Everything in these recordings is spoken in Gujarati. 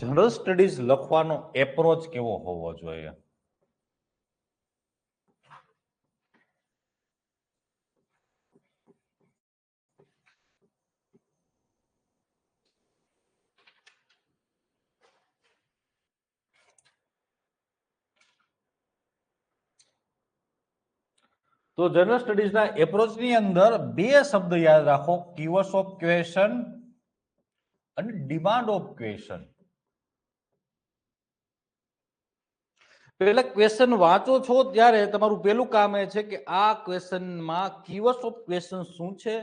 જનરલ સ્ટડીઝ લખવાનો એપ્રોચ કેવો હોવો જોઈએ? તો જનરલ સ્ટડીઝના એપ્રોચની અંદર બે શબ્દ યાદ રાખો, કીવર્ડ્સ ઓફ ક્વેશ્ચન અને ડિમાન્ડ ઓફ ક્વેશ્ચન. પેલા ક્વેશ્ચન વાંચો છો ત્યારે તમારું પેલું કામ એ છે કે આ ક્વેશ્ચનમાં કીવર્ડ્સ ઓફ ક્વેશ્ચન શું છે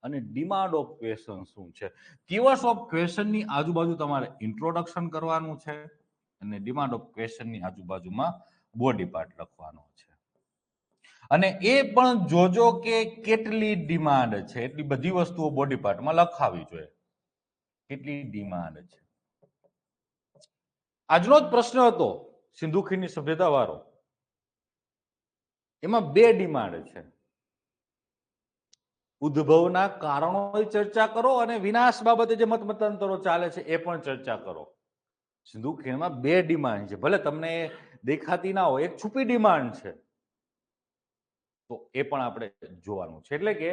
અને ડિમાન્ડ ઓફ ક્વેશ્ચન શું છે. કીવર્ડ્સ ઓફ ક્વેશ્ચનની આજુબાજુ તમારે ઇન્ટ્રોડક્શન કરવાનું છે અને ડિમાન્ડ ઓફ ક્વેશ્ચનની આજુબાજુમાં બોડી પાર્ટ લખવાનો છે. અને એ પણ જોજો કે કેટલી ડિમાન્ડ છે, એટલી બધી વસ્તુઓ બોડી પાર્ટમાં લખાવી જોઈએ. કેટલી ડિમાન્ડ છે. આજનો જ પ્રશ્ન હતો સિંધુ ખીણની સભ્યતા વાળો. એમાં બે ડિમાન્ડ છે. ઉદ્ભવના કારણોની ચર્ચા કરો અને વિનાશ બાબતે જે મતમતાંતરો ચાલે છે એ પણ ચર્ચા કરો. સિંધુ ખીણમાં બે ડિમાન્ડ છે, ભલે તમને દેખાતી ના હોય, એક છુપી ડિમાન્ડ છે, તો એ પણ આપણે જોવાનું છે. એટલે કે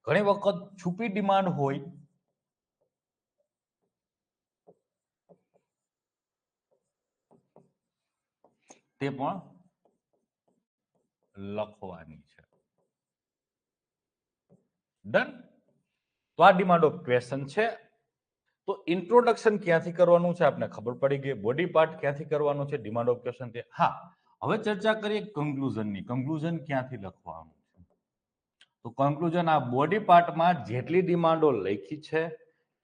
ઘણી વખત છુપી ડિમાન્ડ હોય તે પણ લખવાની છે. ડન. તો આ ડિમાન્ડ ઓફ ક્વેશ્ચન છે. તો ઇન્ટ્રોડક્શન ક્યાંથી કરવાનું છે આપને ખબર પડી ગઈ. બોડી પાર્ટ ક્યાંથી કરવાનું છે, ડિમાન્ડ ઓફ ક્વેશ્ચન. હા, હવે ચર્ચા કરીએ કન્ક્લુઝનની. કન્ક્લુઝન ક્યાંથી લખવાનું છે? તો કન્ક્લુઝન આ બોડી પાર્ટમાં જેટલી ડિમાન્ડો લખી છે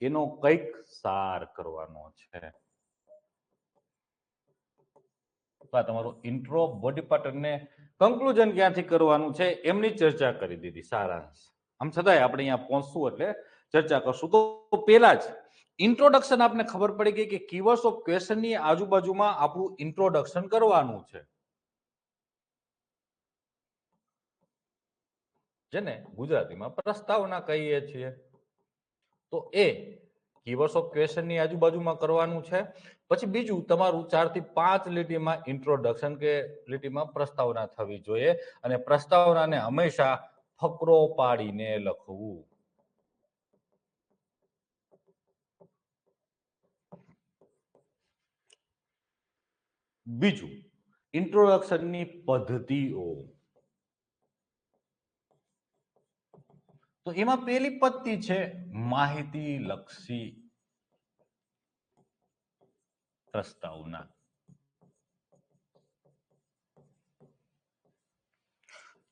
એનો કંઈક સાર કરવાનો છે. તમારો ઇન્ટ્રો, બોડી પાર્ટ અને કન્ક્લુઝન ક્યાંથી કરવાનું છે એમની ચર્ચા કરી દીધી, સારાંશ. આમ છતાંય આપણે અહીંયા પહોંચશું એટલે ચર્ચા કરશું. તો પહેલા જ ઇન્ટ્રોડક્શન આપને ખબર પડી ગઈ કે કીવર્ડ્સ ઓફ ક્વેશ્ચનની આજુબાજુમાં આપણું ઇન્ટ્રોડક્શન કરવાનું છે, જેને ગુજરાતીમાં પ્રસ્તાવના કહીએ છીએ. તો એ કીવર્ડ્સ ઓફ ક્વેશ્ચનની આજુબાજુમાં કરવાનું છે. પછી બીજું તમારું 4 થી 5 લીટીમાં ઇન્ટ્રોડક્શન કે લીટીમાં પ્રસ્તાવના થવી જોઈએ અને પ્રસ્તાવનાને હંમેશા ફકરો પાડીને લખવું. બીજું, ઇન્ટ્રોડક્શનની પદ્ધતિઓ. તો એમાં પહેલી પદ્ધતિ છે માહિતી લક્ષી પ્રસ્તાવના.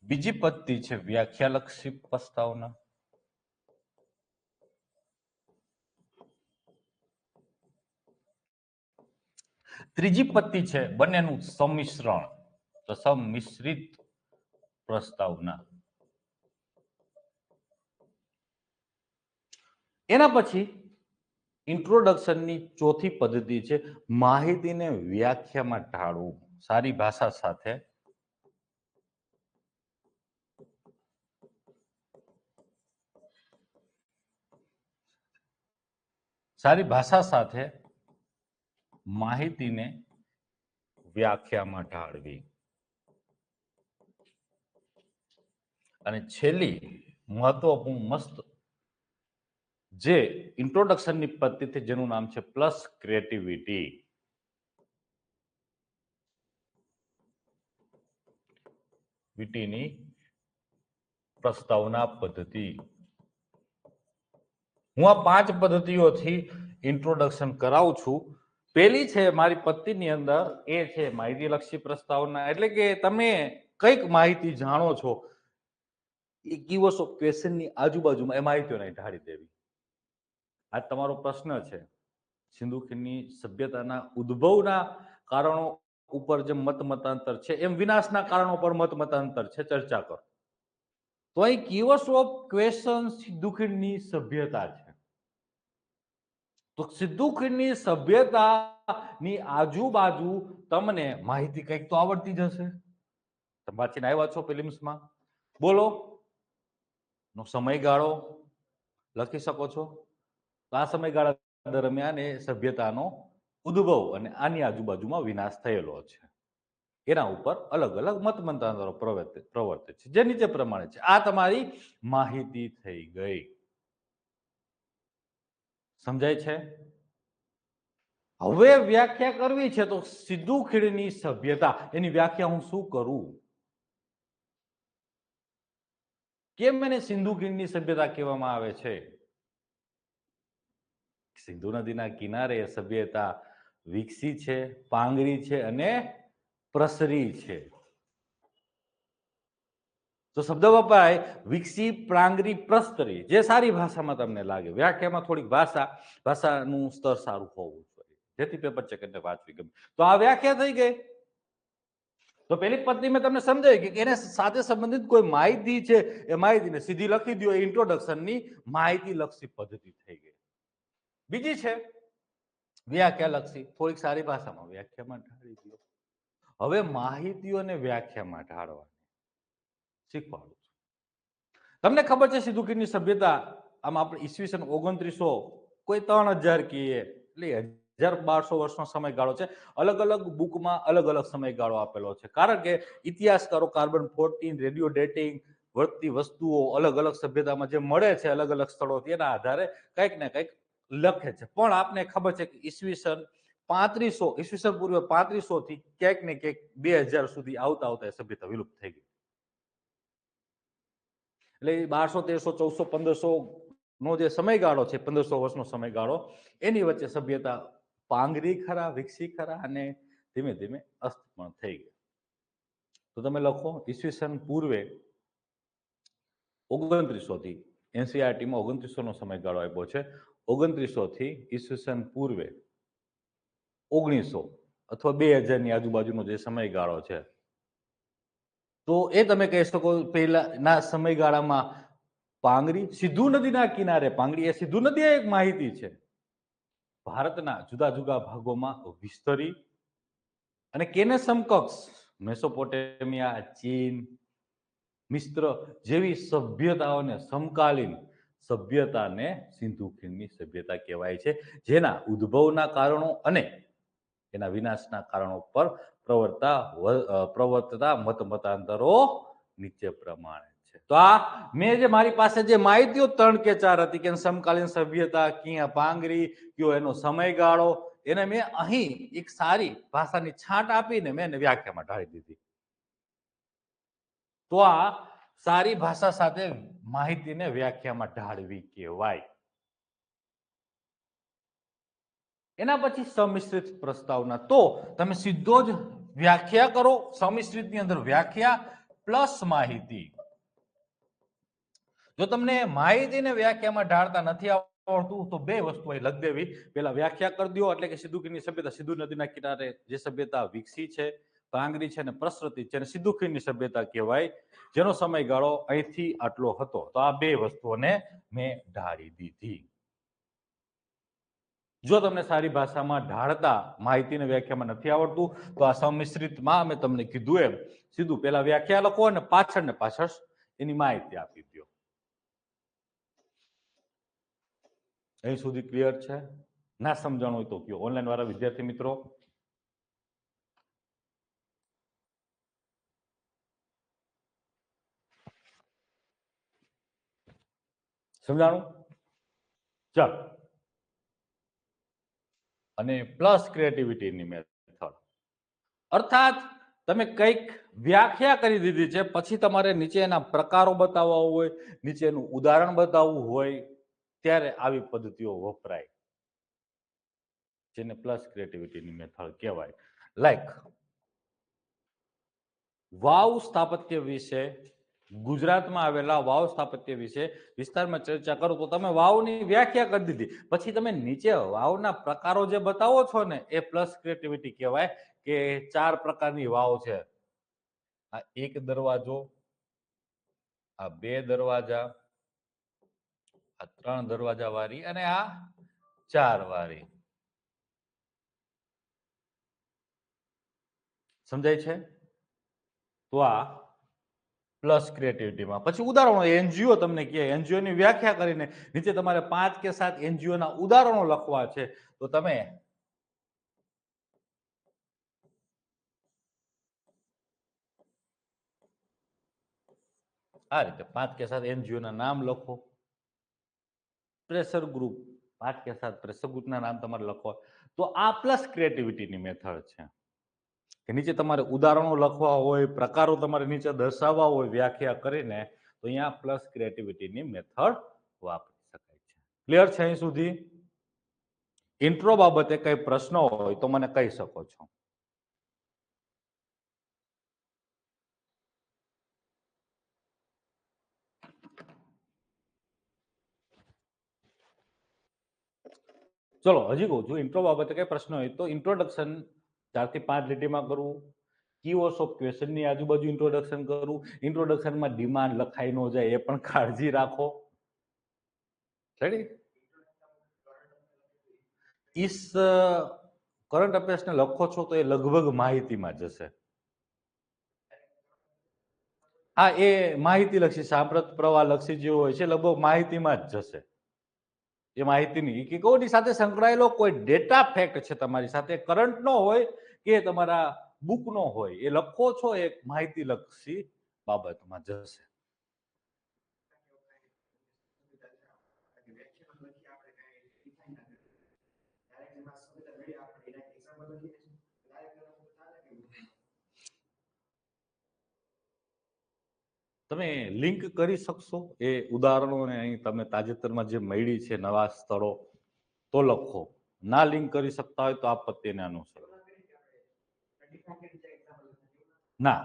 બીજી પદ્ધતિ છે વ્યાખ્યાલક્ષી પ્રસ્તાવના. ત્રીજી પદ્ધતિ છે બંનેનું સંમિશ્રણ, તો સંમિશ્રિત પ્રસ્તાવના. એના પછી ઇન્ટ્રોડક્શનની ચોથી પદ્ધતિ છે માહિતીને વ્યાખ્યામાં ઢાળવું સારી ભાષા સાથે. સારી ભાષા સાથે માહિતીને વ્યાખ્યામાં ઢાળવી. અને છેલ્લી મહત્વપૂર્ણ મસ્ત જે ઇન્ટ્રોડક્શનની પદ્ધતિ જેનું નામ છે પ્લસ ક્રિએટિવિટી. વિટીની પ્રસ્તાવના પદ્ધતિ. હું આ 5 પદ્ધતિઓથી ઇન્ટ્રોડક્શન કરાવું છું. પહેલી છે મારી પદ્ધતિની અંદર એ છે માહિતીલક્ષી પ્રસ્તાવના. એટલે કે તમે કઈક માહિતી જાણો છો એ કીવર્ડ્સ ઓફ ક્વેશ્ચનની આજુબાજુમાં એ માહિતીઓને ઢાળી દેવી. આ તમારો પ્રશ્ન છે. સિંધુ ખીણની સભ્યતાના ઉદ્ભવના કારણો ઉપર જે મતમતાંતર છે એમ વિનાશના કારણો પર મતમતાંતર છે, ચર્ચા કરો. તો અહીં કીવર્ડ્સ ઓફ ક્વેશ્ચન સિંધુ ખીણની સભ્યતા છે. તો સિંધુ ખીણની સભ્યતાની આજુબાજુ તમને માહિતી કંઈક તો આવડતી જ હશે. તમે વાંચીને આવ્યા છો પ્રિલિમ્સમાં. બોલો નો સમયગાળો લખી શકો છો. તો આ સમયગાળા દરમિયાન એ સભ્યતાનો ઉદ્ભવ અને આની આજુબાજુમાં વિનાશ થયેલો છે. એના ઉપર અલગ અલગ મત મતાંતરો પ્રવર્તે છે, જે નીચે પ્રમાણે છે. આ તમારી માહિતી થઈ ગઈ. સમજાય છે? હવે વ્યાખ્યા કરવી છે તો સિંધુ ખીણની સભ્યતા, એની વ્યાખ્યા હું શું કરું? કેમ એને સિંધુ ખીણની સભ્યતા કહેવામાં આવે છે? સિંધુ નદીના કિનારે સભ્યતા વિકસી છે, પાંગરી છે અને પ્રસરી છે. તો શબ્દ વપરાય વિકસી, પ્રાંગરી, પ્રસ્તરી, જે સારી ભાષામાં તમને લાગે. વ્યાખ્યામાં થોડીક ભાષાનું સ્તર સારું હોવું જોઈએ, જેથી પેપર ચેકરને વાંચવી ગમે. તો આ વ્યાખ્યા થઈ ગઈ. તો પેલી પદ્ધતિ મેં તમને સમજાવી કે એને સાથે સંબંધિત કોઈ માહિતી છે, એ માહિતીને સીધી લખી દો. એ ઇન્ટ્રોડક્શનની માહિતી લક્ષી પદ્ધતિ થઈ ગઈ. બીજી છે વ્યાખ્યા લક્ષી, થોડીક સારી ભાષામાં વ્યાખ્યામાં ઢાળી દો. હવે માહિતીઓને વ્યાખ્યામાં ઢાળવા શીખવાડું છું. તમને ખબર છે સિંધુ ખીણની સભ્યતા, આમાં આપણે ઈસવીસન 2900 કોઈ 3000 કહીએ એટલે 1200 વર્ષનો સમયગાળો છે. અલગ અલગ બુકમાં અલગ અલગ સમયગાળો આપેલો છે, કારણ કે ઇતિહાસકારો કાર્બન 14, રેડિયો ડેટિંગ, વધતી વસ્તુઓ અલગ અલગ સભ્યતામાં જે મળે છે અલગ અલગ સ્થળોથી, એના આધારે કંઈક ને કંઈક લખે છે. પણ આપને ખબર છે કે ઈસવીસન પૂર્વે 3500 થી ક્યાંક ને ક્યાંક 2000 સુધી આવતા આવતા સભ્યતા વિલુપ્ત થઈ ગઈ. એટલે 1200, 1300, 1400, 1500 નો જે સમયગાળો છે, 1500 વર્ષનો સમયગાળો, એની વચ્ચે સભ્યતા પાંગરી ખરા, વિકસી ખરા અને ધીમે ધીમે અસ્ત પણ થઈ ગઈ. તો તમે લખો ઈસવીસન પૂર્વે 2900 થી, એનસીઆરટીમાં 2900 નો સમયગાળો આપ્યો છે. 2900 થી ઈસવીસન પૂર્વે 1900 અથવા 2000 ની આજુબાજુનો જે સમયગાળો છે, તો એ તમે કહી શકો પહેલાના સમયગાળામાં પાંગરી, સિંધુ નદીના કિનારે પાંગરી, એ સિંધુ નદી એક માહિતી છે, ભારતના જુદા જુદા ભાગોમાં વિસ્તરી અને કેને સમકક્ષ મેસોપોટેમિયા, ચીન, મિસ્ર જેવી સભ્યતાઓને સમકાલીન સભ્યતાને સિંધુ ખીણની સભ્યતા કહેવાય છે, જેના ઉદ્ભવના કારણો અને એના વિનાશના કારણો પર પ્રવર્તતા મત મતાંતરો નીચે પ્રમાણે છે. તો આ મેં જે મારી પાસે જે માહિતીઓ 3 કે 4 હતી કે સમકાલીન સભ્યતા, ક્યાં પાંગરી, કયો એનો સમયગાળો, એને મેં અહીં એક સારી ભાષાની છાંટ આપીને મેં એને વ્યાખ્યામાં ઢાળી દીધી. તો આ સારી ભાષા સાથે માહિતીને વ્યાખ્યામાં ઢાળવી કહેવાય. એના પછી સંમિશ્રિત પ્રસ્તાવના. તો તમે સીધો જ વ્યાખ્યા કરો. સંમિશ્રિતની અંદર વ્યાખ્યા પ્લસ માહિતી. જો તમને માહિતીને વ્યાખ્યામાં ઢાળતા નથી આવડતું તો બે વસ્તુ અહીં લખી દેવી. પેલા વ્યાખ્યા કરી દો, એટલે કે સિંધુ ખીણની સભ્યતા, સિંધુ નદીના કિનારે જે સભ્યતા વિકસી છે, પાંગરી છે અને પ્રસરતી છે, અને સિંધુ ખીણની સભ્યતા કહેવાય, જેનો સમયગાળો અહીંથી આટલો હતો. તો આ બે વસ્તુઓને મેં ઢાળી દીધી. જો તમને સારી ભાષામાં ઢાળતા માહિતીને વ્યાખ્યામાં નથી આવડતું તો આ સંમિશ્રિતમાં મેં તમને કીધું એમ સીધું પેલા વ્યાખ્યા લખો અને પાછળ ને પાછળ એની માહિતી આપી દો. અહીં સુધી ક્લિયર છે? ના સમજાણું હોય તો કયો. ઓનલાઈન વાળા વિદ્યાર્થી મિત્રો સમજાણું? ચાલો. અને પ્લસ ક્રિએટિવિટીની મેથડ, અર્થાત તમે કંઈક વ્યાખ્યા કરી દીધી છે, પછી તમારે નીચે એના પ્રકારો બતાવવા હોય, નીચેનું ઉદાહરણ બતાવવું હોય, ત્યારે આવી પદ્ધતિઓ વપરાય, જેને પ્લસ ક્રિએટિવિટીની મેથડ કહેવાય. લાઈક વાવ સ્થાપત્ય વિશે, ગુજરાતમાં આવેલા વાવ સ્થાપત્ય વિશે વિસ્તારમાં ચર્ચા કરો તો તમે વાવની વ્યાખ્યા કરી દીધી, પછી તમે નીચે વાવના પ્રકારો જે બતાવો છો ને એ પ્લસ ક્રિએટિવિટી કહેવાય. કે 4 પ્રકારની વાવ છે. આ 1 દરવાજો, આ 2 દરવાજા, આ 3 દરવાજા વાળી અને આ 4 વાળી. સમજાય છે? તો આ પ્લસ ક્રિએટિવિટીમાં. પછી ઉદાહરણો, એનજીઓ તમને કહે, એનજીઓ ની વ્યાખ્યા કરીને નીચે તમારે 5 કે 7 એનજીઓ ના ઉદાહરણો લખવા છે. તો તમે આ રીતે 5 के साथ एनजीओ ના નામ લખો, પ્રેશર ગ્રુપ 5 के साथ પ્રેશર ગ્રુપના નામ તમારે લખો. તો આ પ્લસ ક્રિએટિવિટીની મેથડ છે કે નીચે તમારે ઉદાહરણો લખવા હોય, પ્રકારો તમારે નીચે દર્શાવવા હોય વ્યાખ્યા કરીને, તો અહીંયા પ્લસ ક્રિએટિવિટીની મેથડ વાપરી શકાય છે. ક્લિયર છે અહીં સુધી? ઇન્ટ્રો બાબતે કઈ પ્રશ્નો હોય તો મને કહી શકો છો. ચલો હજી કહું છું, ઇન્ટ્રો બાબતે કઈ પ્રશ્ન હોય તો ઇન્ટ્રોડક્શન 4 થી 5 લીટીમાં કરવું, કીવર્ડ્સ ઓફ ક્વેશ્ચનની આજુબાજુ ઇન્ટ્રોડક્શન કરવું, ઇન્ટ્રોડક્શનમાં ડિમાન્ડ લખાઈ ન જાય એ પણ કાળજી રાખો. રેડી? ઇસ કરંટ અફેર્સને લખો છો તો એ લગભગ માહિતીમાં જશે. હા, એ માહિતી લક્ષી, સાંપ્રત પ્રવાહ લક્ષી જે હોય છે લગભગ માહિતીમાં જ જશે. એ માહિતીની કે કોઈની સાથે સંકળાયેલો કોઈ ડેટા ફેક્ટ છે તમારી સાથે, કરંટ નો હોય કે તમારા બુક નો હોય, એ લખો છો એ માહિતી લક્ષી બાબતમાં જશે. તમે લિંક કરી શકશો એ ઉદાહરણોને? અહીં તમે તાજેતરમાં જે મળી છે નવા સ્થળો તો લખો, ના લિંક કરી શકતા હોય તો આપત્તિને અનુસરો. ના,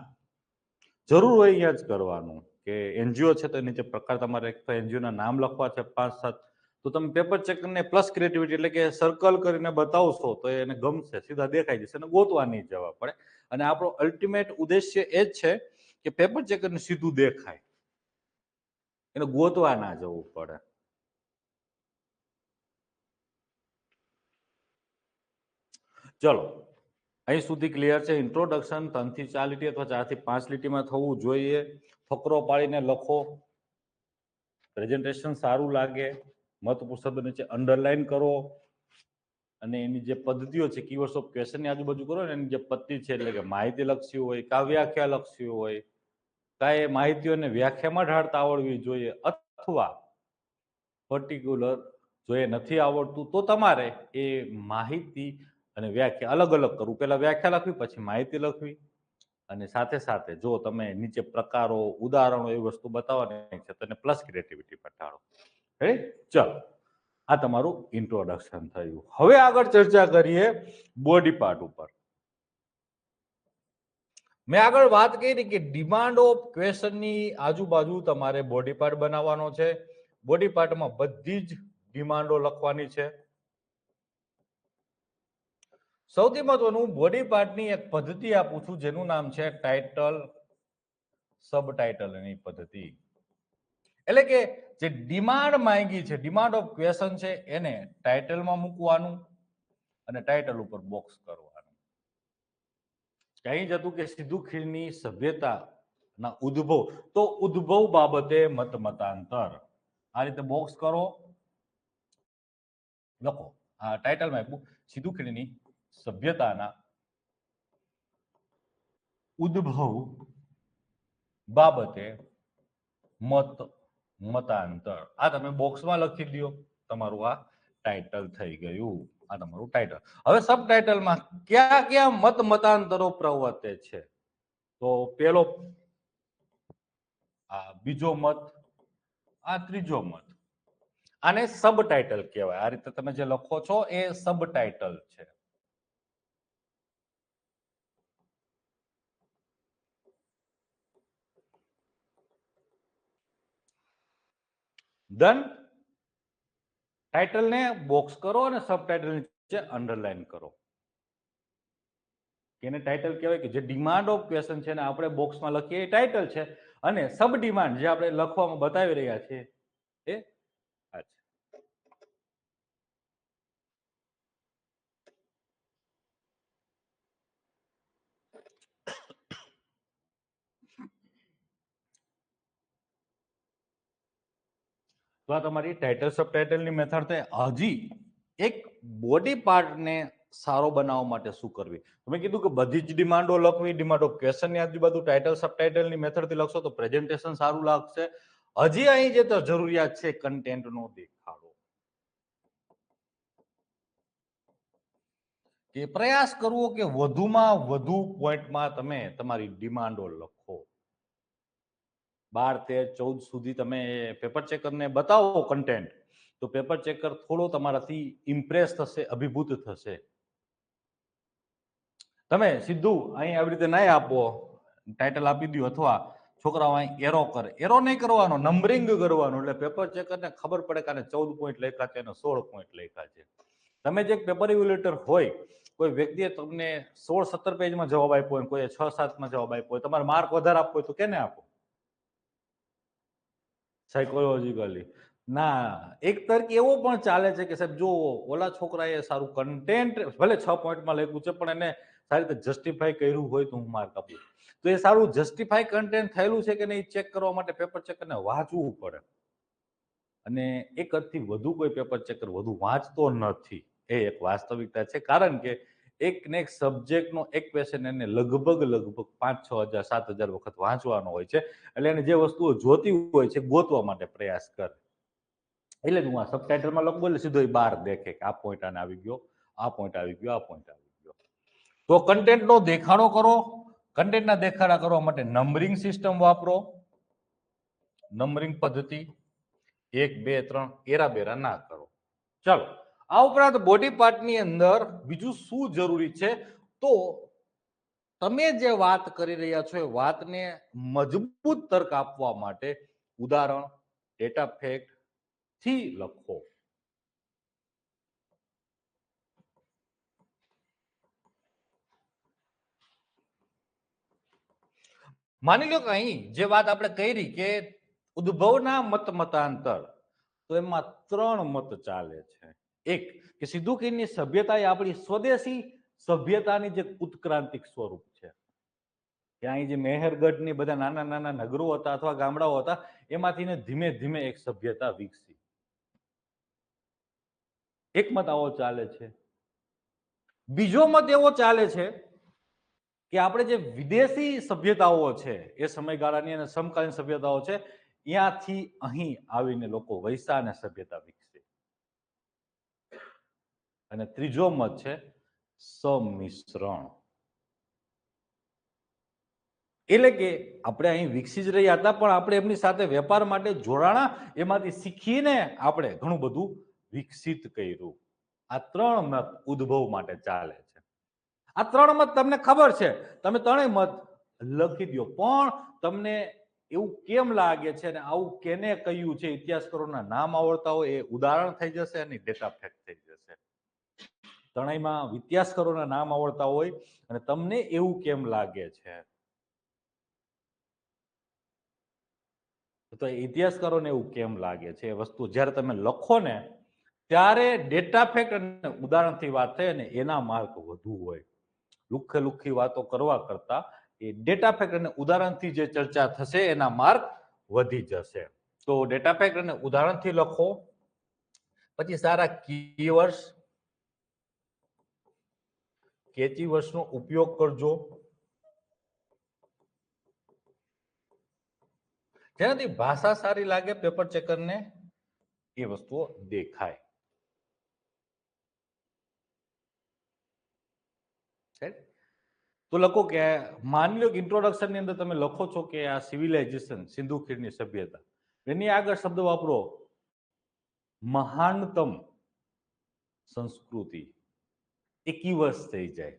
જરૂર હોય અહીંયા જ કરવાનું કે એનજીઓ છે તો નીચે પ્રકાર તમારે એક તો એનજીઓ ના નામ લખવા છે 5-7, તો તમે પેપર ચેકરને પ્લસ ક્રિએટિવિટી એટલે કે સર્કલ કરીને બતાવશો તો એને ગમશે, સીધા દેખાઈ જશે અને ગોતવા નહીં જવા પડે. અને આપણો અલ્ટિમેટ ઉદ્દેશ્ય એ જ છે કે પેપર ચેકરને સીધું દેખાય, એને ગોતવા ના જવું પડે. ચલો અહીં સુધી ક્લિયર છે? ઇન્ટ્રોડક્શન 3 થી 4 લીટી અથવા 4 થી 5 લીટીમાં થવું જોઈએ. ફકરો પાડીને લખો, પ્રેઝન્ટેશન સારું લાગે, મહત્વપૂર્ણ શબ્દ નીચે અંડરલાઈન કરો અને એની જે પદ્ધતિઓ છે કીવર્ડ્સ ઓફ ક્વેશ્ચનની આજુબાજુ કરો ને, એની જે પદ્ધતિ છે એટલે કે માહિતી લક્ષી હોય, કાવ્યાખ્યા લક્ષી હોય, કાંઈ માહિતીઓને વ્યાખ્યામાં ઢાળતા આવડવી જોઈએ, અથવા પર્ટિક્યુલર જો એ નથી આવડતું તો તમારે એ માહિતી અને વ્યાખ્યા અલગ અલગ કરવું, પહેલા વ્યાખ્યા લખવી પછી માહિતી લખવી. અને સાથે સાથે જો તમે નીચે પ્રકારો, ઉદાહરણો એ વસ્તુ બતાવવાની છે તો એને પ્લસ ક્રિએટિવિટી પર ટાળો. ચલો, આ તમારું ઇન્ટ્રોડક્શન થયું. હવે આગળ ચર્ચા કરીએ બોડી પાર્ટ ઉપર. મેં આગળ વાત કરી કે ડિમાન્ડ ઓફ ક્વેશ્ચનની આજુબાજુ તમારે બોડી પાર્ટ બનાવવાનો છે. બોડી પાર્ટમાં બધી જ ડિમાન્ડો લખવાની છે. સૌથી મહત્વનું, બોડી પાર્ટની એક પદ્ધતિ આપું છું જેનું નામ છે ટાઇટલ સબ ટાઇટલની પદ્ધતિ. એટલે કે જે ડિમાન્ડ માંગી છે, ડિમાન્ડ ઓફ ક્વેશ્ચન છે, એને ટાઇટલમાં મૂકવાનું અને ટાઇટલ ઉપર બોક્સ કરવાનું. કઈ જ હતું કે સિંધુ ખીણની સભ્યતાના ઉદ્ભવ, તો ઉદ્ભવ બાબતે મતાંતર, આ રીતે બોક્સ કરો, લખો. આ ટાઇટલમાં આપ્યું સિંધુ ખીણની સભ્યતાના ઉદ્ભવ બાબતે મતાંતર, આ તમે બોક્સમાં લખી દો, તમારું આ ટાઇટલ થઈ ગયું. આ તમારું ટાઇટલ. હવે સબ ટાઇટલમાં ક્યાં ક્યાં મતાંતરો પ્રવર્તે છે, તો પેલો, આ બીજો મત, આ ત્રીજો મત, આને સબ ટાઇટલ કહેવાય. આ રીતે તમે જે લખો છો એ સબ ટાઇટલ છે. ડન. ટાઇટલને બોક્સ કરો અને સબ ટાઇટલ નીચે અંડરલાઈન કરો. એને ટાઇટલ કહેવાય કે જે ડિમાન્ડ ઓફ ક્વેશ્ચન છે ને આપણે બોક્સમાં લખીએ એ ટાઇટલ છે, અને સબ ડિમાન્ડ જે આપણે લખવામાં બતાવી રહ્યા છીએ એ આ છે. તો આ તમારી ટાઇટલ સબ ટાઇટલની મેથડ છે. હજી એક બોડી પાર્ટને સારો બનાવવા માટે શું કરવી? તમે કીધું કે બધી જ ડિમાન્ડો લખવી, ડિમાન્ડ ઓફ ક્વેશ્ચનની આજુબાજુ ટાઇટલ સબટાઇટલની મેથડથી લખશો તો પ્રેઝન્ટેશન સારું લાગશે. હજી અહીં જે તો જરૂરિયાત છે કન્ટેન્ટનો દેખાડો. કે પ્રયાસ કરવો કે વધુમાં વધુ પોઈન્ટમાં તમે તમારી ડિમાન્ડો લખો. 12, 13, 14 સુધી તમે પેપર ચેકરને બતાવો કન્ટેન્ટ, તો પેપર ચેકર થોડો તમારાથી ઇમ્પ્રેસ થશે, અભિભૂત થશે. તમે સીધું અહીં આવી રીતે નહીં આપો, ટાઇટલ આપી દો અથવા છોકરાઓ અહીં એરો કરે, એરો નહીં કરવાનો, નંબરિંગ કરવાનું, એટલે પેપર ચેકરને ખબર પડે કે 14 પોઈન્ટ લખ્યા છે અને 16 પોઈન્ટ લખ્યા છે. તમે જે પેપર ઇવેલ્યુએટર હોય, કોઈ વ્યક્તિએ તમને 16-17 પેજમાં જવાબ આપ્યો હોય, કોઈ 6-7માં જવાબ આપ્યો હોય, તમારે માર્ક વધારે આપવો હોય તો કેને આપો? સાયકોલોજીકલી ના. એક તર્ક એવો પણ ચાલે છે કે સાહેબ જો ઓલા છોકરાએ સારું કન્ટેન્ટ ભલે 6 પોઈન્ટમાં લખ્યું છે પણ એને સારી રીતે જસ્ટિફાઈ કર્યું હોય તો હું માર્ક આપું. તો એ સારું જસ્ટિફાઈ કન્ટેન્ટ થયેલું છે કે નહીં ચેક કરવા માટે પેપર ચેકરને વાંચવું પડે. અને એક હદથી વધુ કોઈ પેપર ચેકર વધુ વાંચતો નથી, એ એક વાસ્તવિકતા છે. કારણ કે એક ને એક સબ્જેક્ટનો એક ક્વેશ્ચન એને લગભગ 5-6 હજાર 7 હજાર વખત વાંચવાનો હોય છે. એટલે એને જે વસ્તુઓ જોતી હોય છે ગોતવા માટે પ્રયાસ કરે. એટલે હું આ સબટાઇટલમાં લખું એટલે સીધો એ બાર દેખે કે આ પોઈન્ટ આને આવી ગયો, આ પોઈન્ટ આવી ગયો, આ પોઈન્ટ આવી ગયો. તો કન્ટેન્ટનો દેખાડો કરો. કન્ટેન્ટના દેખાડા કરવા માટે નંબરિંગ સિસ્ટમ વાપરો. નંબરિંગ પદ્ધતિ 1, 2, 3 એરા બેરા ના કરો. ચાલો, આ ઉપરાંત બોડી પાર્ટની અંદર બીજું શું જરૂરી છે? તો તમે જે વાત કરી રહ્યા છો એ વાતને મજબૂત તર્ક આપવા માટે ઉદાહરણ, ડેટા ફેક્ટ થી લખો. માની લો કે અહીં જે વાત આપણે કરી કે ઉદ્ભવના મત મતાંતર, તો એમાં 3 મત ચાલે છે. એક કે સિંધુ ખીણની સભ્યતા એ આપણી સ્વદેશી સભ્યતાની જે ઉત્ક્રાંતિક સ્વરૂપ છે. કે અહીં જે મેહેરગઢની બધા નાના નાના નગરો હતા અથવા ગામડાઓ હતા, એમાંથી ધીમે ધીમે એક સભ્યતા વિકસી. એક મત આવો ચાલે છે. બીજો મત એવો ચાલે છે કે આપણે જે વિદેશી સભ્યતાઓ છે એ સમયગાળાની અને સમકાલીન સભ્યતાઓ છે, ત્યાંથી અહીં આવીને લોકો વૈસા અને સભ્યતા વિકસે. અને ત્રીજો મત છે સંમિશ્રણ. એટલે કે આપણે અહીં વિકસી જ રહ્યા હતા પણ આપણે એમની સાથે વેપાર માટે જોડાણા, એમાંથી શીખીને આપણે ઘણું બધું વિકસિત કર્યું. આ 3 મત ઉદ્ભવ માટે ચાલે છે. આ 3 મત તમને ખબર છે, તમે 3 મત લખી દો. પણ તમને એવું કેમ લાગે છે અને આવું કેને કહ્યું છે, ઇતિહાસકારોના નામ આવડતા હોય એ ઉદાહરણ થઈ જશે અને ડેટા ફેક્ટ થઈ જશે. ત્રણેયમાં ઇતિહાસકારોના નામ આવડતા હોય અને તમને એવું કેમ લાગે છે, તો ઇતિહાસકારોને એવું કેમ લાગે છે એ વસ્તુ જ્યારે તમે લખો ને ત્યારે ડેટા ફેક્ટ અને ઉદાહરણથી વાત થાય અને એના માર્ક વધુ હોય. લુખ્ખી વાતો કરવા કરતા એ ડેટા ફેક્ટ અને ઉદાહરણથી જે ચર્ચા થશે એના માર્ક વધી જશે. તો ડેટા ફેક્ટ અને ઉદાહરણથી લખો. પછી સારા કીવર્ડ્સ, કેચી વર્ડ્સનો ઉપયોગ કરજો, જેનાથી ભાષા સારી લાગે પેપર ચેકરને, એ વસ્તુઓ દેખાય. તો લખો કે માની લો કે ઇન્ટ્રોડક્શનની અંદર તમે લખો છો કે આ સિવિલાઇઝેશન સિંધુ ખીણની સભ્યતા, એની આગળ શબ્દ વાપરો મહાનતમ સંસ્કૃતિ. એ કીવર્ડ્સ થઈ જાય.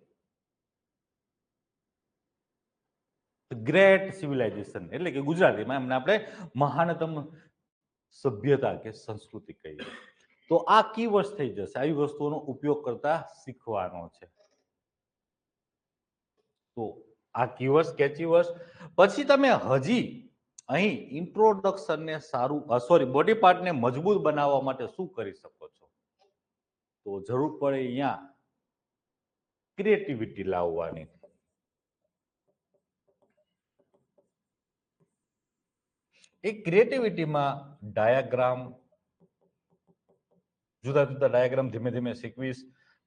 ગ્રેટ સિવિલાઇઝેશન એટલે કે ગુજરાતીમાં એમને આપણે મહાનતમ સભ્યતા કે સંસ્કૃતિ કહીએ. તો આ કીવર્ડ્સ થઈ જશે. આવી વસ્તુઓનો ઉપયોગ કરતા શીખવાનો છે. તો આ કીવર્ડ્સ, કેચી વર્ડ્સ. પછી તમે હજી અહીં ઇન્ટ્રોડક્શનને સારું બોડી પાર્ટને મજબૂત બનાવવા માટે શું કરી શકો છો? તો જરૂર પડે અહીંયા ક્રિએટિવિટી લાવવાની. એ ક્રિએટિવિટીમાં ડાયાગ્રામ, જુદા જુદા ડાયાગ્રામ ધીમે ધીમે શીખવીશ.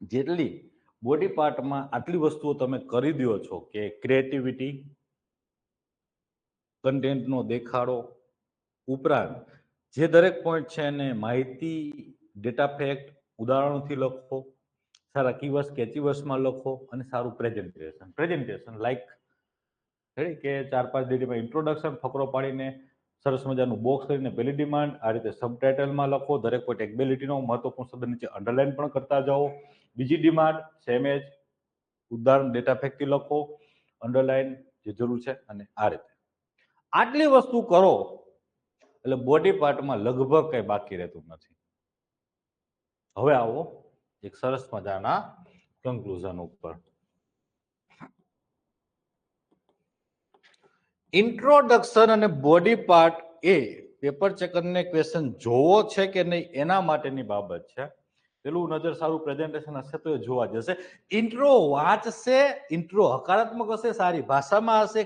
જેટલી બોડી પાર્ટમાં આટલી વસ્તુઓ તમે કરી દો છો કે ક્રિએટિવિટી, કન્ટેન્ટનો દેખાડો, ઉપરાંત જે દરેક પોઈન્ટ છે એને માહિતી, ડેટા ફેક્ટ, ઉદાહરણોથી લખો, સારા કીવર્ડ્સ કે કીવર્ડ્સમાં લખો અને સારું પ્રેઝન્ટેશન લાઈક કે 4-5 લીટીમાં ઇન્ટ્રોડક્શન, ફકરો પાડીને સરસ મજાનું બોક્સ કરીને પહેલી ડિમાન્ડ, આ રીતે સબટાઇટલમાં લખો, દરેક પોઈન્ટ 1-2 લીટીનો મહત્વપૂર્ણ શબ્દ નીચે અંડરલાઈન પણ કરતા જાઓ. બીજી ડિમાન્ડ સેમ એજ ઉદાહરણ ડેટા ફેક્ટથી લખો, અંડરલાઈન જે જરૂર છે, અને આ રીતે આટલી વસ્તુ કરો એટલે બોડી પાર્ટમાં લગભગ કઈ બાકી રહેતું નથી. હવે આવો એક સરસ મજાના કન્ક્લુઝન ઉપર. ઇન્ટ્રોડક્શન અને બોડી પાર્ટ એ પેપર ચેકરને ક્વેશ્ચન જોવો છે કે નહીં એના માટેની બાબત છે. પેલું નજર સારું પ્રેઝન્ટેશન હશે તો એ જોવા જશે. ઇન્ટ્રો વાંચશે, ઇન્ટ્રો હકારાત્મક હશે, સારી ભાષામાં હશે,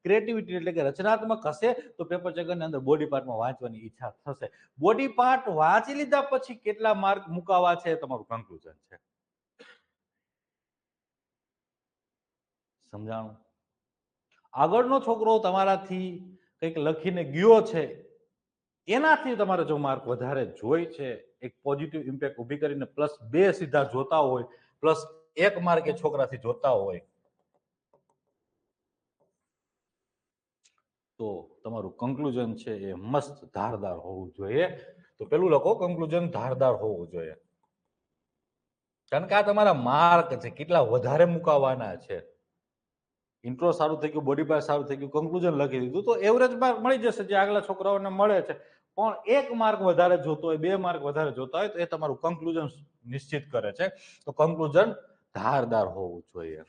ક્રિએટિવિટી એટલે કે રચનાત્મક હશે તો પેપર ચેકરની અંદર બોડી પાર્ટમાં વાંચવાની ઈચ્છા થશે. બોડી પાર્ટ વાંચી લીધા પછી કેટલા માર્ક મુકાવા છે તમારું કન્ક્લુઝન છે. સમજાણું? આગળનો છોકરો તમારાથી કંઈક લખીને ગયો છે, એનાથી તમારે જો માર્ક વધારે જોઈ છે, એક પોઝિટિવ ઇમ્પેક્ટ ઊભી કરીને +2 સીધા જોતા હોય, +1 માર્ક એ છોકરાથી જોતા હોય, તો તમારું કન્ક્લુઝન છે એ મસ્ત ધારદાર હોવું જોઈએ. તો પેલું લખો, કન્ક્લુઝન ધારદાર હોવું જોઈએ. કારણ કે આ તમારા માર્ક છે, કેટલા વધારે મુકાવાના છે. ઇન્ટ્રો સારું થઈ ગયું, બોડી પાર્ટ સારું થઈ ગયું, કન્ક્લુઝન લખી દીધું તો એવરેજ માર્ક મળી જશે જે આગલા છોકરાઓને મળે છે. પણ 1 માર્ક વધારે જોતો હોય, 2 માર્ક વધારે જોતા હોય તો એ તમારું કન્ક્લુઝન નિશ્ચિત કરે છે. તો કન્ક્લુઝન ધારદાર હોવું જોઈએ.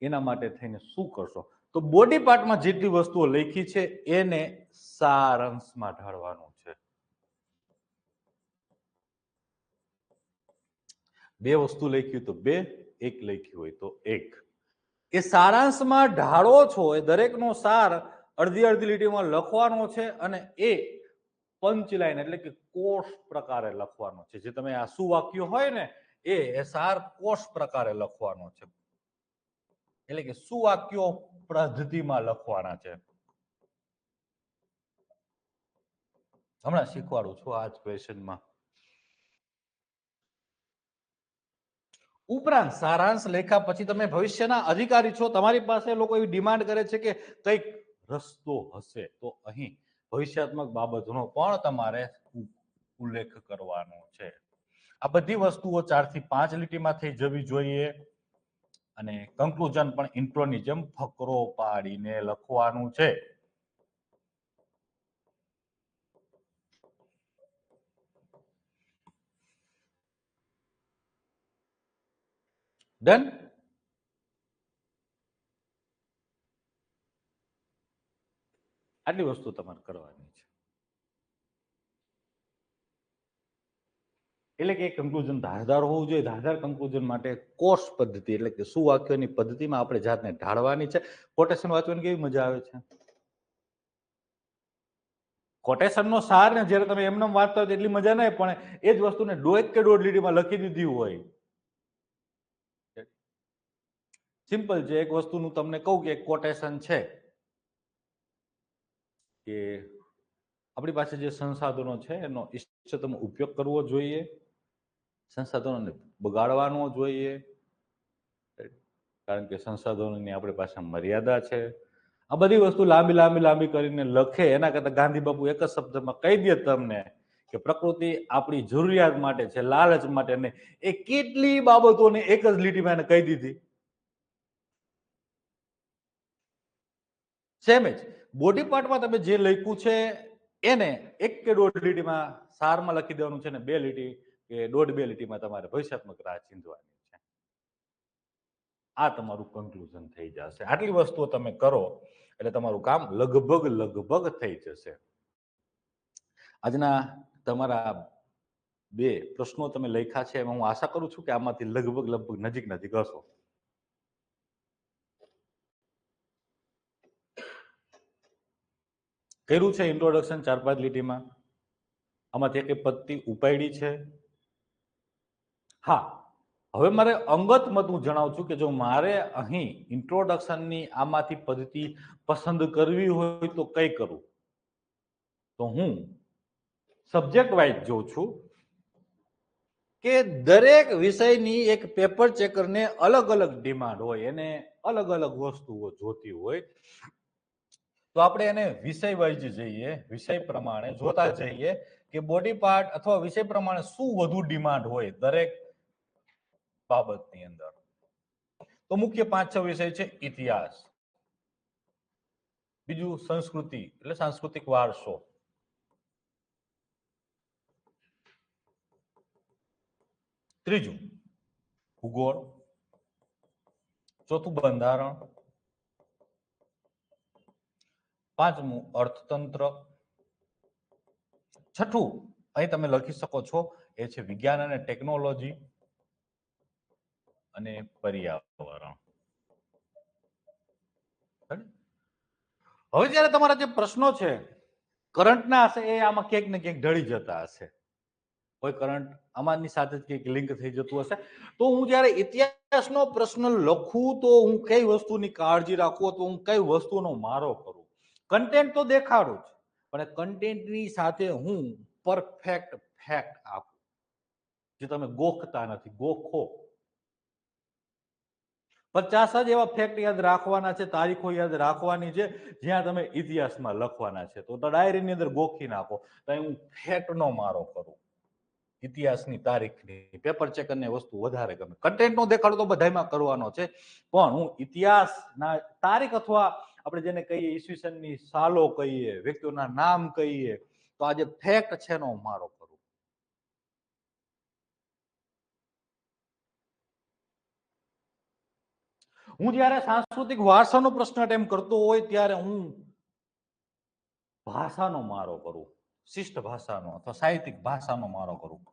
એના માટે થઈને શું કરશો? તો બોડી પાર્ટમાં જેટલી વસ્તુઓ લખી છે એને સારાંશમાં ઢાળવાનું છે. 2 વસ્તુ લખી તો 2, 1 લખી હોય તો 1. એ સારાંશમાં ઢાળો છો એ દરેકનો સાર અડધી અડધી લીટીમાં લખવાનો છે અને એ પંચલાઈન એટલે કે કોષ પ્રકારે લખવાનો છે. જે તમે આ સુવાક્યો હોય ને એ સાર કોષ પ્રકારે લખવાનો છે. એટલે કે સુવાક્યો પદ્ધતિમાં લખવાના છે. હમણાં શીખવાડું છું આ જ ક્વેશ્ચનમાં. ઉપરાંત સારાંશ લેખા પછી તમે ભવિષ્યના અધિકારી છો, તમારી પાસે લોકો એવી ડિમાન્ડ કરે છે કે કંઈક રસ્તો હશે, તો અહીં ભવિષ્યાત્મક બાબતોનો પણ તમારે ઉલ્લેખ કરવાનો છે. આ બધી વસ્તુઓ 4 થી 5 લીટીમાં થઈ જવી જોઈએ અને કન્ક્લુઝન પણ ઇન્ટ્રોની જેમ ફકરો પાડીને લખવાનું છે. ડન? આટલી વસ્તુ તમારે કરવાની છે. એટલે કે કન્ક્લુઝન ધારદાર હોવું જોઈએ. ધારદાર કન્ક્લુઝન માટે કોર્સ પદ્ધતિ એટલે કે સુવાક્યોની પદ્ધતિમાં આપણે જાતને ઢાળવાની છે. કોટેશન વાંચવાની કેવી મજા આવે છે? કોટેશનનો સાર ને જ્યારે તમે એમને વાંચતા હોય એટલી મજા નહીં, પણ એ જ વસ્તુને 1 કે 1.5 લીટીમાં લખી દીધી હોય. સિમ્પલ છે. એક વસ્તુનું તમને કહું કે એક કોટેશન છે કે આપણી પાસે જે સંસાધનો છે એનો ઇષ્ટતમ ઉપયોગ કરવો જોઈએ, સંસાધનોને બગાડવાનો જોઈએ, કારણ કે સંસાધનોની આપણી પાસે મર્યાદા છે. આ બધી વસ્તુ લાંબી લાંબી લાંબી કરીને લખે એના કરતા ગાંધી બાપુ એક જ શબ્દમાં કહી દે તમને કે પ્રકૃતિ આપણી જરૂરિયાત માટે છે, લાલચ માટે નહીં. એ કેટલી બાબતોને એક જ લીટીમાં એને કહી દીધી. સેમ જ બોડી પાર્ટમાં તમે જે લખ્યું છે એને 1 કે 1.5 લીટીમાં સારમાં લખી દેવાનું છે ને 2 લીટી કે 1.5-2 લીટીમાં તમારે ભવિષ્યાત્મક રાહ ચીંધવાની છે. આ તમારું કન્ક્લુઝન થઈ જશે. આટલી વસ્તુઓ તમે કરો એટલે તમારું કામ લગભગ થઈ જશે. આજના તમારા 2 પ્રશ્નો તમે લખ્યા છે એમાં હું આશા કરું છું કે આમાંથી લગભગ નજીક હશો. કર્યું છે ઇન્ટ્રોડક્શન 4-5 લીટીમાં? આમાંથી એક પત્તી ઉપાડી છે? હા, હવે મારે અંગત મત હું જણાવું છું કે જો મારે અહીં ઇન્ટ્રોડક્શનની આમાંથી પદ્ધતિ પસંદ કરવી હોય તો કઈ કરું, તો હું સબ્જેક્ટ વાઇઝ જોઉં છું કે દરેક વિષયની એક પેપર ચેકરને અલગ અલગ ડિમાન્ડ હોય, એને અલગ અલગ વસ્તુઓ જોતી હોય, તો આપણે એને વિષય વાઇઝ જઈએ, વિષય પ્રમાણે જોતા જઈએ કે બોડી પાર્ટ અથવા વિષય પ્રમાણે શું વધુ ડિમાન્ડ હોય દરેક બાબતની અંદર. તો મુખ્ય 5-6 વિષય છે. ઇતિહાસ, બીજું સંસ્કૃતિ એટલે સાંસ્કૃતિક વારસો, ત્રીજું ભૂગોળ, ચોથું બંધારણ, પાંચમું અર્થતંત્ર, છઠ્ઠું અહીં તમે લખી શકો છો એ છે વિજ્ઞાન અને ટેકનોલોજી અને પર્યાવરણ. હવે જ્યારે તમારા જે પ્રશ્નો છે કરંટના હશે એ આમાં ક્યાંક ને ક્યાંક ઢળી જતા હશે, કોઈ કરંટ આમાંની સાથે જ કંઈક લિંક થઈ જતું હશે. તો હું જ્યારે ઇતિહાસનો પ્રશ્ન લખું તો હું કઈ વસ્તુની કાળજી રાખું, તો હું કઈ વસ્તુનો મારો કરું. કન્ટેન્ટ તો દેખાડું જ, પણ કન્ટેન્ટની સાથે હું પરફેક્ટ ફેક્ટ આપું, જે તમે ગોખતા નથી, ગોખો. 50 જ એવા ફેક્ટ યાદ રાખવાના છે, તારીખો યાદ રાખવાની છે જ્યાં તમે ઇતિહાસમાં લખવાના છે. તો ડાયરીની અંદર ગોખી નાખો. તો હું ફેક્ટનો મારો કરું, ઇતિહાસની તારીખની પેપર ચેકરની વસ્તુ વધારે ગમે. કન્ટેન્ટનો દેખાડો તો બધામાં કરવાનો છે, પણ હું ઇતિહાસના તારીખ અથવા આપણે જેને કહીએ ઈસવીસનની સાલો કહીએ, વ્યક્તિઓના નામ કહીએ, તો આ જે ફેક્ટ છે એનો મારો કરું. હું જ્યારે સાંસ્કૃતિક વારસાનો પ્રશ્ન અટેમ્પ કરતો હોય ત્યારે હું ભાષાનો મારો કરું, શિષ્ટ ભાષાનો અથવા સાહિત્યિક ભાષાનો મારો કરું.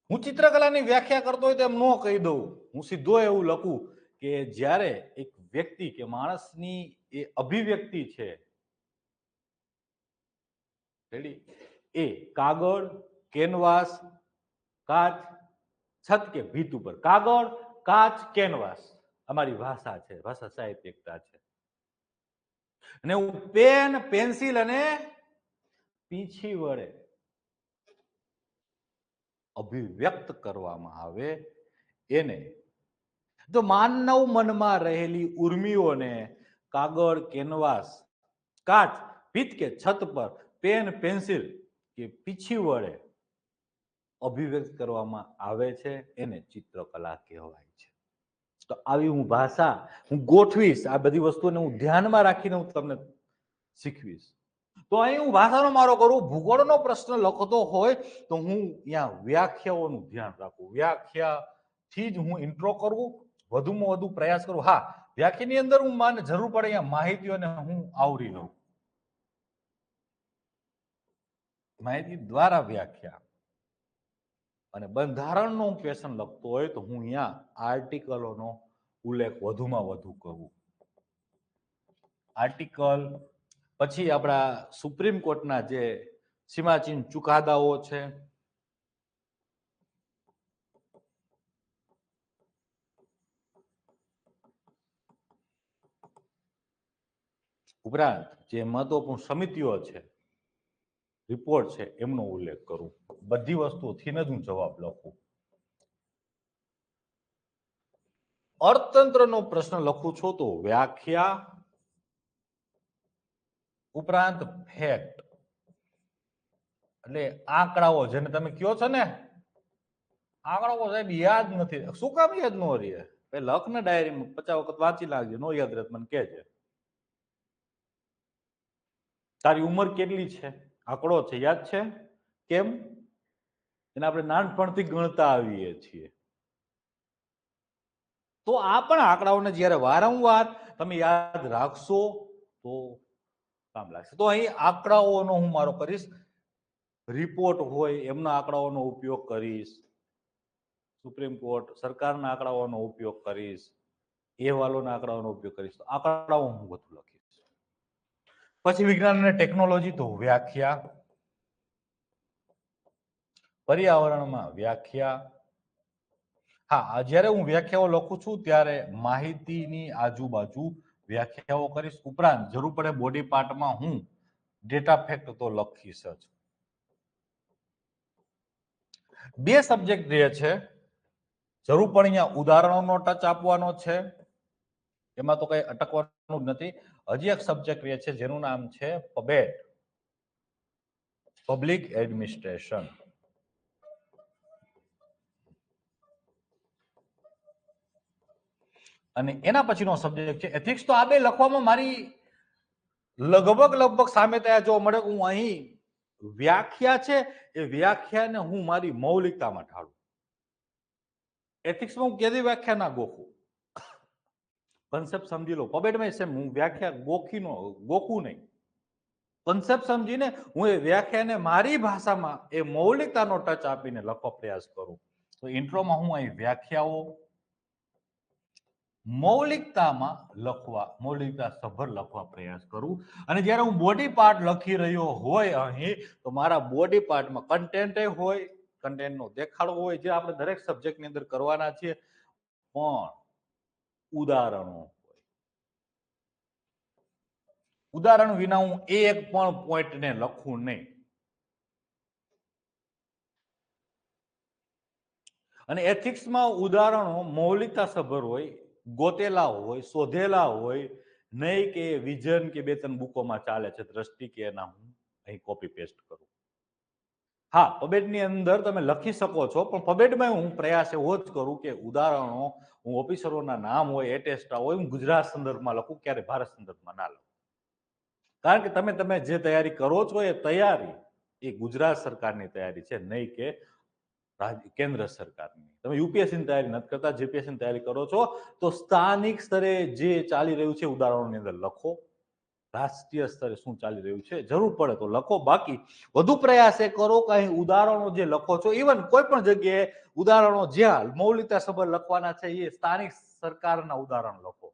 હું ચિત્રકલાની વ્યાખ્યા કરતો હોય તો એમ ન કહી દઉં, હું સીધો એવું લખું કે જ્યારે એક વ્યક્તિ કે માણસની એ અભિવ્યક્તિ છે એ કાગળ, કેનવાસ, કાચ, છત કે ભીત ઉપર, કાગળ, કાચ, કેનવાસ અમારી ભાષા છે, ભાષા સાહિત્યિકતા છે. અને હું પેન, પેન્સિલ અને પીંછી વડે અભિવ્યક્ત કરવામાં આવે એને, જો માનવ મનમાં રહેલી ઉર્મિઓને કાગળ, કેનવાસ, કાચ, ભીત કે છત પર પેન, પેન્સિલ કે પીંછી વડે અભિવ્યક્ત કરવામાં આવે છે એને ચિત્રકલા કહેવાય છે. તો આવી હું ભાષા હું ગોઠવીશ, આ બધી વસ્તુને હું ધ્યાનમાં રાખીને હું તમને શીખવીશ. તો અહીં હું ભાષાનો મારો કરું. ભૂગોળનો પ્રશ્ન લખતો હોય તો હું અહીંયા વ્યાખ્યાઓનું ધ્યાન રાખું, વ્યાખ્યાથી જ હું ઇન્ટ્રો કરવું, વધુમાં વધુ પ્રયાસ કરું. હા, વ્યાખ્યાની અંદર હું માને જરૂર પડે અહીંયા માહિતીઓને હું આવરી લઉં, માહિતી દ્વારા વ્યાખ્યા. અને બંધારણનો ક્વેશ્ચન લખતો હોય તો હું અહીંયા આર્ટિકલોનો ઉલ્લેખ વધુમાં વધુ કરું. આર્ટિકલ પછી આપણા સુપ્રીમ કોર્ટના જે સીમાચીન ચુકાદાઓ છે, ઉપરાંત જે મહત્વપૂર્ણ સમિતિઓ છે, રિપોર્ટ છે, એમનો ઉલ્લેખ કરું. બધી વસ્તુઓથી જ હું જવાબ લખું. અર્થતંત્રનો પ્રશ્ન લખું છું તો વ્યાખ્યા ઉપરાંત ફેક્ટ એટલે આંકડાઓ, જેને તમે કયો છો ને આંકડાઓ સાહેબ યાદ નથી, શું કામ યાદ ન રહે? લખ ને ડાયરીમાં 50 વખત વાંચી લાગજો, નો યાદ રહે મને કહેજે. તારી ઉંમર કેટલી છે? આંકડો છે, યાદ છે? કેમ? એને આપણે નાનપણથી ગણતા આવીએ છીએ. તો આ પણ આંકડાઓને જ્યારે વારંવાર તમે યાદ રાખશો તો કામ લાગશે. તો અહીં આંકડાઓનો હું મારો કરીશ, રિપોર્ટ હોય એમના આંકડાઓનો ઉપયોગ કરીશ, સુપ્રીમ કોર્ટ સરકારના આંકડાઓનો ઉપયોગ કરીશ, અહેવાલોના આંકડાઓનો ઉપયોગ કરીશ. તો આંકડાઓ હું વધુ લખીશ. પછી વિજ્ઞાન અને ટેકનોલોજી તો વ્યાખ્યા, પર્યાવરણમાં વ્યાખ્યા. હા, જ્યારે હું વ્યાખ્યાઓ લખું છું ત્યારે માહિતીની આજુબાજુ વ્યાખ્યાઓ કરીશ. ઉપરાંત જરૂર પડે બોડી પાર્ટમાં હું ડેટા ફેક્ટ તો લખીશ જ. બે સબ્જેક્ટ જે છે જરૂર પણ અહીંયા ઉદાહરણોનો ટચ આપવાનો છે, એમાં તો કઈ અટકવાનું જ નથી. હજી એક સબ્જેક્ટ રહે છે જેનું નામ છે પબેટ, પબ્લિક એડમિનિસ્ટ્રેશન. અને એના પછીનો સબ્જેક્ટ છે એથિક્સ. તો આ બે લખવામાં મારી લગભગ સામે ત્યાં જોવા મળે. હું અહીં વ્યાખ્યા છે એ વ્યાખ્યાને હું મારી મૌલિકતામાં ઢાળું. એથિક્સમાં હું કેદી વ્યાખ્યા ના ગોખું, કન્સેપ્ટ સમજી લો. પબેટમાં સેમ, હું વ્યાખ્યા ગોખું નહીં. કન્સેપ્ટ સમજીને હું એ વ્યાખ્યાને મારી ભાષામાં એ મૌલિકતાનો ટચ આપીને લખવા પ્રયાસ કરું. તો ઇન્ટ્રોમાં હું અહીં વ્યાખ્યાઓ મૌલિકતામાં મૌલિકતા સભર લખવા પ્રયાસ કરું. અને જ્યારે હું બોડી પાર્ટ લખી રહ્યો હોય અહીં, તો મારા બોડી પાર્ટમાં કન્ટેન્ટ હોય, કન્ટેન્ટનો દેખાડો હોય, જે આપણે દરેક સબ્જેક્ટની અંદર કરવાના છીએ, પણ ઉદાહરણો. ઉદાહરણ વિના હું એક પણ પોઈન્ટને લખું નહીં. અને એથિક્સમાં ઉદાહરણો મૌલિકતા સભર હોય, ગોતેલા હોય, શોધેલા હોય, નહીં કે વિઝન કે બે ત્રણ બુકોમાં ચાલે છે દ્રષ્ટિ કે એના હું અહીં કોપી પેસ્ટ કરું. હા, પબેટની અંદર તમે લખી શકો છો, પણ પબેટમાં હું પ્રયાસ એવો જ કરું કે ઉદાહરણો હું ઓફિસરોના નામ હોય, એટેસ્ટા હોય, હું ગુજરાત સંદર્ભમાં લખું, ક્યારે ભારત સંદર્ભમાં ના લખું. કારણ કે તમે જે તૈયારી કરો છો એ તૈયારી એ ગુજરાત સરકારની તૈયારી છે, નહીં કે કેન્દ્ર સરકારની. તમે યુપીએસસીની તૈયારી નથી કરતા, જીપીએસસીની તૈયારી કરો છો, તો સ્થાનિક સ્તરે જે ચાલી રહ્યું છે ઉદાહરણોની અંદર લખો. રાષ્ટ્રીય સ્તરે શું ચાલી રહ્યું છે જરૂર પડે તો લખો. બાકી વધુ પ્રયાસ એ કરો કે અહીં ઉદાહરણો જે લખો છો, ઇવન કોઈ પણ જગ્યાએ ઉદાહરણો જ્યાં મૌલિકતા સભર લખવાના છે એ સ્થાનિક સરકારના ઉદાહરણ લખો.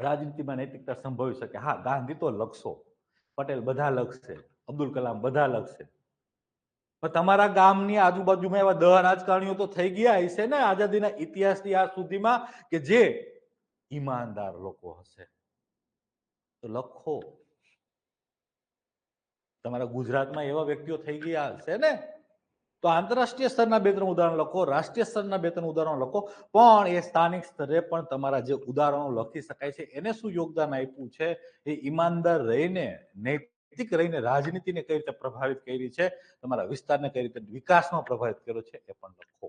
રાજનીતિમાં નૈતિકતા સંભવી શકે. હા, ગાંધી તો લખશો, પટેલ બધા લખશે, અબ્દુલ કલામ બધા લખશે, પણ તમારા ગામની આજુબાજુમાં એવા 10 રાજકારણીઓ તો થઈ ગયા હશે ને આઝાદીના ઇતિહાસથી આજ સુધીમાં કે જે ઈમાનદાર લોકો હશે, તો લખો. તમારા ગુજરાતમાં એવા વ્યક્તિઓ થઈ ગયા હશે ને, તો આંતરરાષ્ટ્રીય સ્તરના બે ત્રણ ઉદાહરણ લખો, રાષ્ટ્રીય સ્તરના બે ત્રણ ઉદાહરણો લખો, પણ એ સ્થાનિક સ્તરે પણ તમારા જે ઉદાહરણો લખી શકાય છે એને શું યોગદાન આપ્યું છે, એ ઈમાનદાર રહીને, નૈતિક રહીને રાજનીતિને કઈ રીતે પ્રભાવિત કરી છે, તમારા વિસ્તારને કઈ રીતે વિકાસમાં પ્રભાવિત કર્યો છે, એ પણ લખો.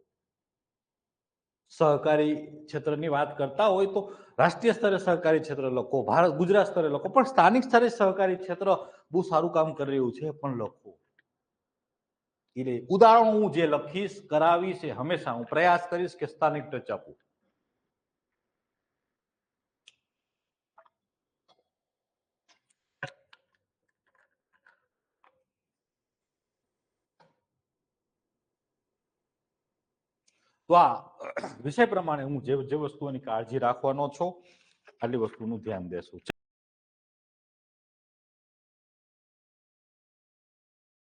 સહકારી ક્ષેત્રની વાત કરતા હોય તો રાષ્ટ્રીય સ્તરે સહકારી ક્ષેત્ર લખો, ગુજરાત સ્તરે લખો, પણ સ્થાનિક સ્તરે સહકારી ક્ષેત્ર બહુ સારું કામ કરી રહ્યું છે પણ લખો. એટલે ઉદાહરણો હું જે લખીશ, કરાવીશ, એ હંમેશા હું પ્રયાસ કરીશ કે સ્થાનિક ટચ આપું. તો આ વિષય પ્રમાણે હું જે વસ્તુઓની કાળજી રાખવાનો છું, આટલી વસ્તુનું ધ્યાન દેશું.